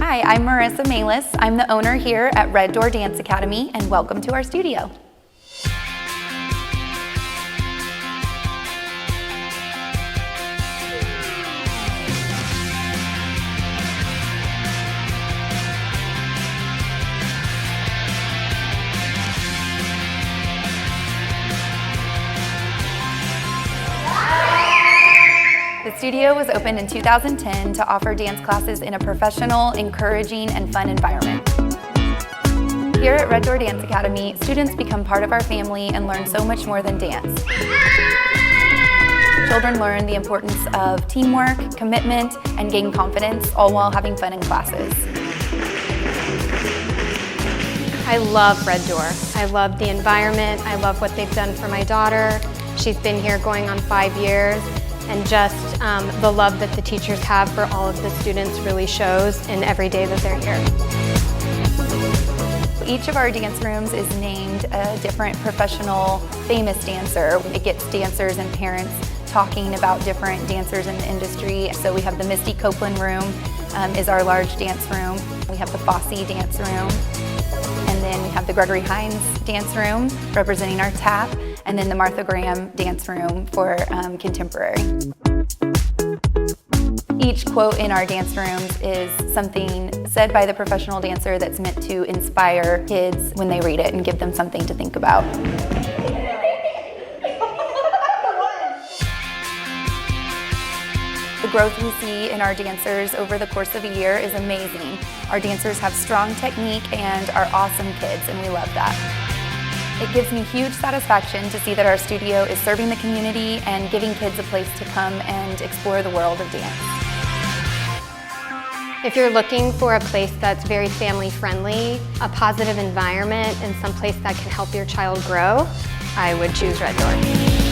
Hi, I'm Marissa Malis. I'm the owner here at Red Door Dance Academy, and welcome to our studio. The studio was opened in 2010 to offer dance classes in a professional, encouraging, and fun environment. Here at Red Door Dance Academy, students become part of our family and learn so much more than dance. Children learn the importance of teamwork, commitment, and gain confidence, all while having fun in classes. I love Red Door. I love the environment. I love what they've done for my daughter. She's been here going on 5 years. And just the love that the teachers have for all of the students really shows in every day that they're here. Each of our dance rooms is named a different professional, famous dancer. It gets dancers and parents talking about different dancers in the industry. So we have the Misty Copeland room, is our large dance room. We have the Fosse dance room. And then we have the Gregory Hines dance room, representing our tap, and then the Martha Graham dance room for contemporary. Each quote in our dance rooms is something said by the professional dancer that's meant to inspire kids when they read it and give them something to think about. The growth we see in our dancers over the course of a year is amazing. Our dancers have strong technique and are awesome kids, and we love that. It gives me huge satisfaction to see that our studio is serving the community and giving kids a place to come and explore the world of dance. If you're looking for a place that's very family friendly, a positive environment, and some place that can help your child grow, I would choose Red Door.